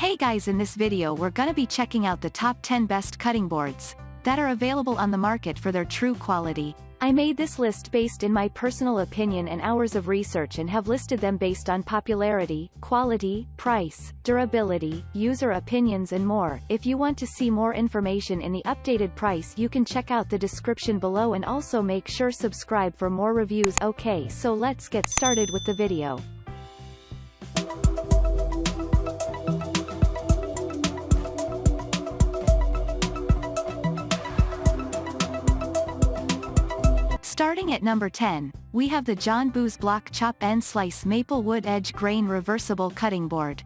Hey guys, in this video we're gonna be checking out the top 10 best cutting boards that are available on the market for their true quality. I made this list based in my personal opinion and hours of research and have listed them based on popularity, quality, price, durability, user opinions and more. If you want to see more information in the updated price, you can check out the description below and also make sure subscribe for more reviews. Okay, so let's get started with the video. Starting at number 10, we have the John Boo's Block Chop and Slice Maple Wood Edge Grain Reversible Cutting Board.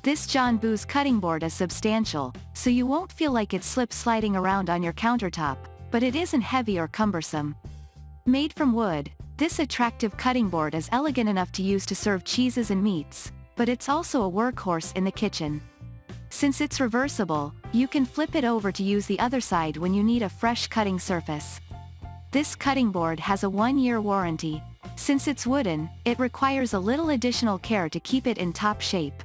This John Boo's cutting board is substantial, so you won't feel like it slips sliding around on your countertop, but it isn't heavy or cumbersome. Made from wood, this attractive cutting board is elegant enough to use to serve cheeses and meats, but it's also a workhorse in the kitchen. Since it's reversible, you can flip it over to use the other side when you need a fresh cutting surface. This cutting board has a 1-year warranty. Since it's wooden, it requires a little additional care to keep it in top shape.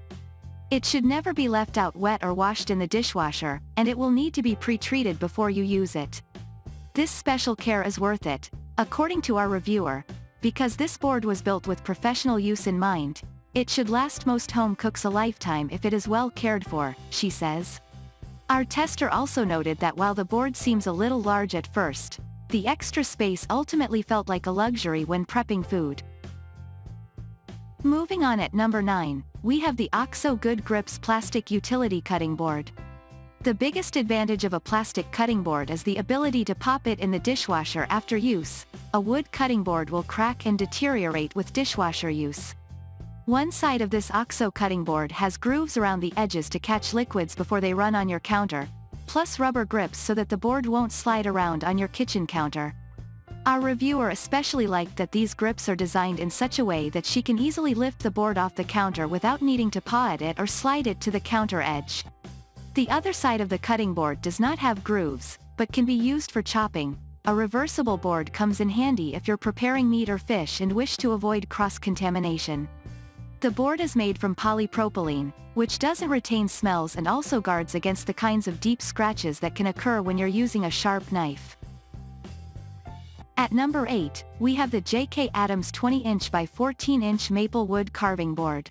It should never be left out wet or washed in the dishwasher, and it will need to be pre-treated before you use it. This special care is worth it, according to our reviewer, because this board was built with professional use in mind. It should last most home cooks a lifetime if it is well cared for, she says. Our tester also noted that while the board seems a little large at first, the extra space ultimately felt like a luxury when prepping food. Moving on, at number 9, we have the OXO Good Grips Plastic Utility Cutting Board. The biggest advantage of a plastic cutting board is the ability to pop it in the dishwasher after use. A wood cutting board will crack and deteriorate with dishwasher use. One side of this OXO cutting board has grooves around the edges to catch liquids before they run on your counter, plus rubber grips so that the board won't slide around on your kitchen counter. Our reviewer especially liked that these grips are designed in such a way that she can easily lift the board off the counter without needing to paw at it or slide it to the counter edge. The other side of the cutting board does not have grooves, but can be used for chopping. A reversible board comes in handy if you're preparing meat or fish and wish to avoid cross-contamination. The board is made from polypropylene, which doesn't retain smells and also guards against the kinds of deep scratches that can occur when you're using a sharp knife. At number 8, we have the J.K. Adams 20-inch by 14-inch maple wood carving board.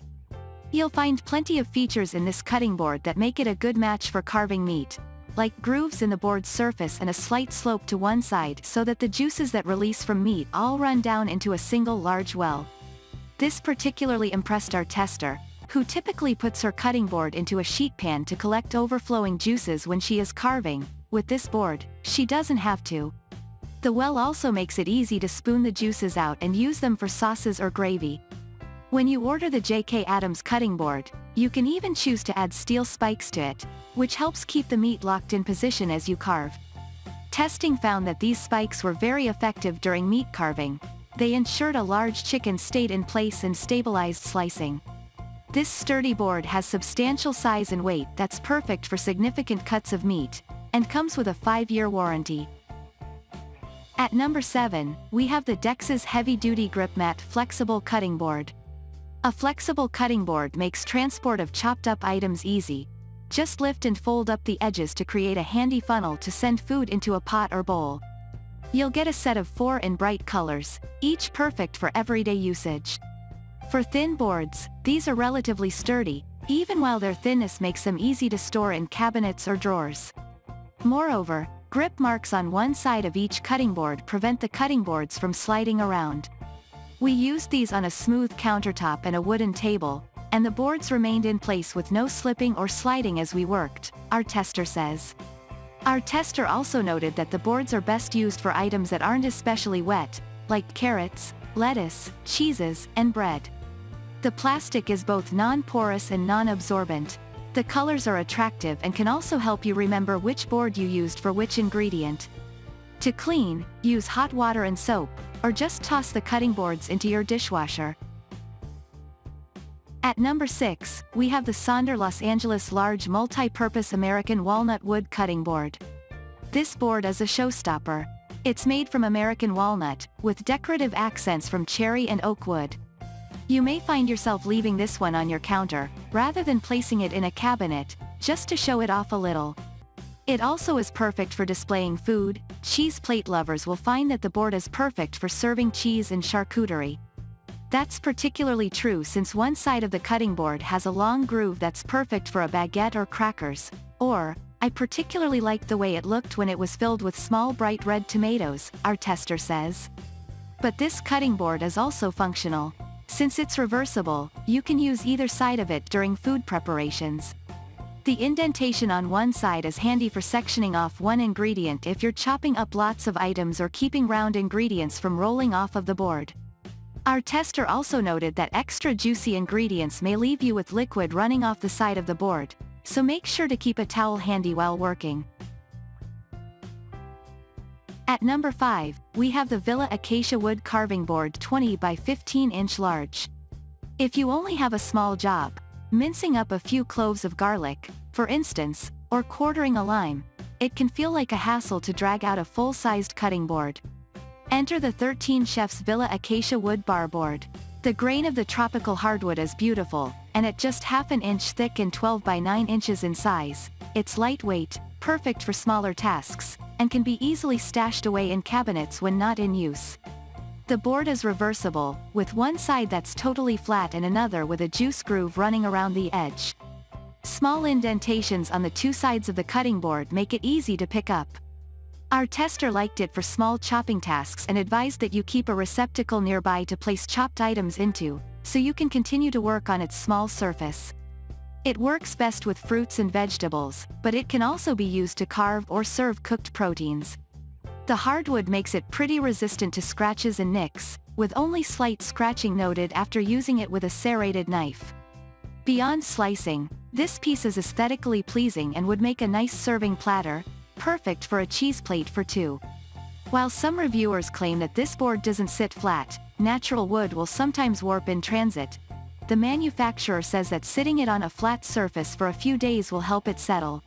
You'll find plenty of features in this cutting board that make it a good match for carving meat, like grooves in the board's surface and a slight slope to one side so that the juices that release from meat all run down into a single large well. This particularly impressed our tester, who typically puts her cutting board into a sheet pan to collect overflowing juices when she is carving. With this board, she doesn't have to. The well also makes it easy to spoon the juices out and use them for sauces or gravy. When you order the J.K. Adams cutting board, you can even choose to add steel spikes to it, which helps keep the meat locked in position as you carve. Testing found that these spikes were very effective during meat carving. They ensured a large chicken stayed in place and stabilized slicing. This sturdy board has substantial size and weight that's perfect for significant cuts of meat, and comes with a 5-year warranty. At number 7, we have the Dexas Heavy-Duty Grippmat Flexible Cutting Board. A flexible cutting board makes transport of chopped up items easy. Just lift and fold up the edges to create a handy funnel to send food into a pot or bowl. You'll get a set of 4 in bright colors, each perfect for everyday usage. For thin boards, these are relatively sturdy, even while their thinness makes them easy to store in cabinets or drawers. Moreover, grip marks on one side of each cutting board prevent the cutting boards from sliding around. We used these on a smooth countertop and a wooden table, and the boards remained in place with no slipping or sliding as we worked, our tester says. Our tester also noted that the boards are best used for items that aren't especially wet, like carrots, lettuce, cheeses, and bread. The plastic is both non-porous and non-absorbent. The colors are attractive and can also help you remember which board you used for which ingredient. To clean, use hot water and soap, or just toss the cutting boards into your dishwasher. At number 6, we have the Sonder Los Angeles Large Multipurpose American Walnut Wood Cutting Board. This board is a showstopper. It's made from American walnut, with decorative accents from cherry and oak wood. You may find yourself leaving this one on your counter, rather than placing it in a cabinet, just to show it off a little. It also is perfect for displaying food. Cheese plate lovers will find that the board is perfect for serving cheese and charcuterie. That's particularly true since one side of the cutting board has a long groove that's perfect for a baguette or crackers. Or, I particularly liked the way it looked when it was filled with small bright red tomatoes, our tester says. But this cutting board is also functional. Since it's reversible, you can use either side of it during food preparations. The indentation on one side is handy for sectioning off one ingredient if you're chopping up lots of items or keeping round ingredients from rolling off of the board. Our tester also noted that extra juicy ingredients may leave you with liquid running off the side of the board, so make sure to keep a towel handy while working. At number 5, we have the Villa Acacia Wood Carving Board 20 by 15 inch large. If you only have a small job, mincing up a few cloves of garlic, for instance, or quartering a lime, it can feel like a hassle to drag out a full-sized cutting board. Enter the 13 Chef's Villa Acacia Wood Bar Board. The grain of the tropical hardwood is beautiful, and at just half an inch thick and 12 by 9 inches in size, it's lightweight, perfect for smaller tasks, and can be easily stashed away in cabinets when not in use. The board is reversible, with one side that's totally flat and another with a juice groove running around the edge. Small indentations on the two sides of the cutting board make it easy to pick up. Our tester liked it for small chopping tasks and advised that you keep a receptacle nearby to place chopped items into, so you can continue to work on its small surface. It works best with fruits and vegetables, but it can also be used to carve or serve cooked proteins. The hardwood makes it pretty resistant to scratches and nicks, with only slight scratching noted after using it with a serrated knife. Beyond slicing, this piece is aesthetically pleasing and would make a nice serving platter, perfect for a cheese plate for two. While some reviewers claim that this board doesn't sit flat, natural wood will sometimes warp in transit, the manufacturer says that sitting it on a flat surface for a few days will help it settle.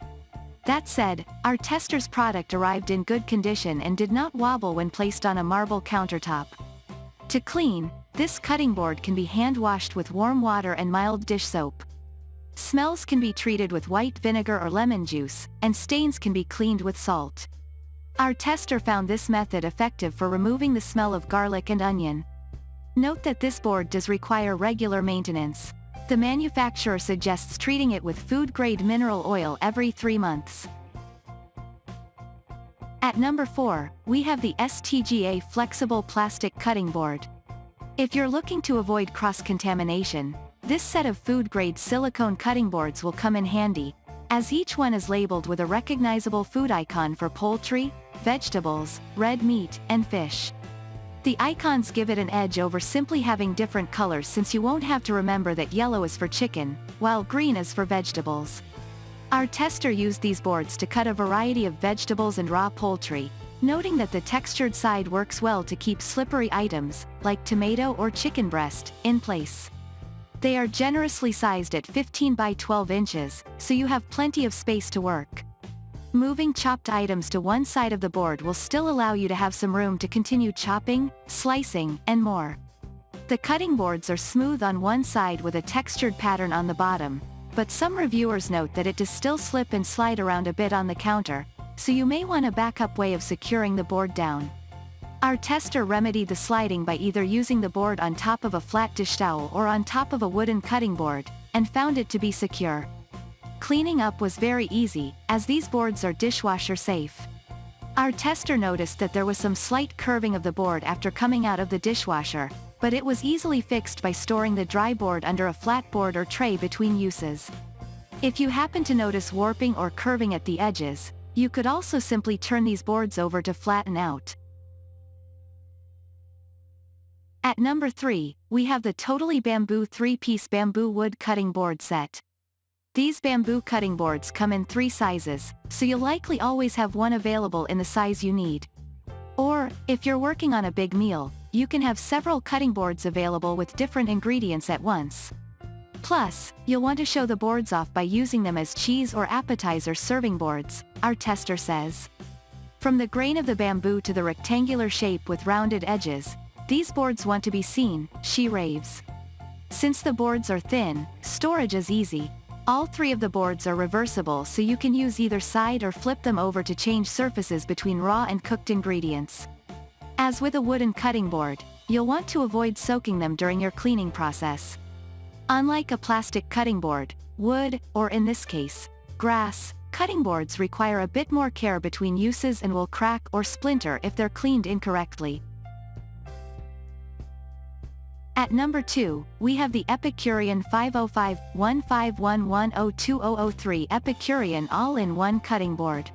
That said, our tester's product arrived in good condition and did not wobble when placed on a marble countertop. To clean, this cutting board can be hand-washed with warm water and mild dish soap. Smells can be treated with white vinegar or lemon juice, and stains can be cleaned with salt. Our tester found this method effective for removing the smell of garlic and onion. Note that this board does require regular maintenance. The manufacturer suggests treating it with food-grade mineral oil every 3 months. At number 4, we have the STGA Flexible Plastic Cutting Board. If you're looking to avoid cross-contamination, this set of food-grade silicone cutting boards will come in handy, as each one is labeled with a recognizable food icon for poultry, vegetables, red meat, and fish. The icons give it an edge over simply having different colors since you won't have to remember that yellow is for chicken, while green is for vegetables. Our tester used these boards to cut a variety of vegetables and raw poultry, noting that the textured side works well to keep slippery items, like tomato or chicken breast, in place. They are generously sized at 15 by 12 inches, so you have plenty of space to work. Moving chopped items to one side of the board will still allow you to have some room to continue chopping, slicing, and more. The cutting boards are smooth on one side with a textured pattern on the bottom, but some reviewers note that it does still slip and slide around a bit on the counter, so you may want a backup way of securing the board down. Our tester remedied the sliding by either using the board on top of a flat dish towel or on top of a wooden cutting board, and found it to be secure. Cleaning up was very easy, as these boards are dishwasher safe. Our tester noticed that there was some slight curving of the board after coming out of the dishwasher, but it was easily fixed by storing the dry board under a flat board or tray between uses. If you happen to notice warping or curving at the edges, you could also simply turn these boards over to flatten out. At number 3, we have the Totally Bamboo 3-piece bamboo wood cutting board set. These bamboo cutting boards come in 3 sizes, so you'll likely always have one available in the size you need. Or, if you're working on a big meal, you can have several cutting boards available with different ingredients at once. Plus, you'll want to show the boards off by using them as cheese or appetizer serving boards, our tester says. From the grain of the bamboo to the rectangular shape with rounded edges, these boards want to be seen, she raves. Since the boards are thin, storage is easy. All 3 of the boards are reversible, so you can use either side or flip them over to change surfaces between raw and cooked ingredients. As with a wooden cutting board, you'll want to avoid soaking them during your cleaning process. Unlike a plastic cutting board, wood, or in this case, grass, cutting boards require a bit more care between uses and will crack or splinter if they're cleaned incorrectly. At number 2, we have the Epicurean 505-1511-02003 Epicurean All-in-One Cutting Board.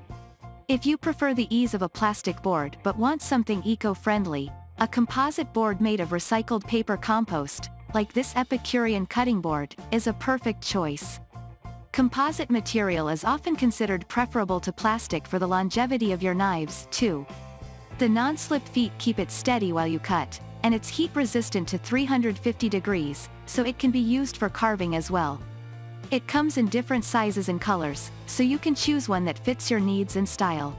If you prefer the ease of a plastic board but want something eco-friendly, a composite board made of recycled paper compost, like this Epicurean cutting board, is a perfect choice. Composite material is often considered preferable to plastic for the longevity of your knives, too. The non-slip feet keep it steady while you cut, and it's heat-resistant to 350 degrees, so it can be used for carving as well. It comes in different sizes and colors, so you can choose one that fits your needs and style.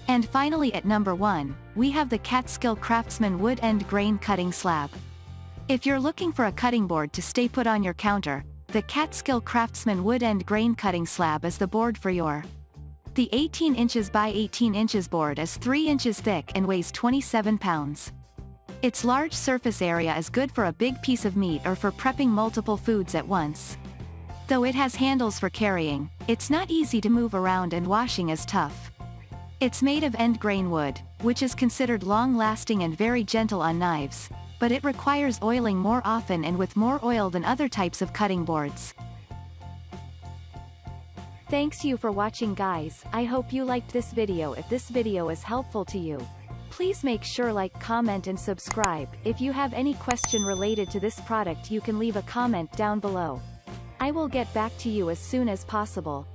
And finally at number 1, we have the Catskill Craftsmen Wood End Grain Cutting Slab. If you're looking for a cutting board to stay put on your counter, the Catskill Craftsmen Wood End Grain Cutting Slab is the board for your. The 18 inches by 18 inches board is 3 inches thick and weighs 27 pounds. Its large surface area is good for a big piece of meat or for prepping multiple foods at once. Though it has handles for carrying, it's not easy to move around and washing is tough. It's made of end grain wood, which is considered long-lasting and very gentle on knives, but it requires oiling more often and with more oil than other types of cutting boards. Thanks you for watching, guys. I hope you liked this video. If this video is helpful to you, please make sure like, comment and subscribe. If you have any question related to this product, you can leave a comment down below. I will get back to you as soon as possible.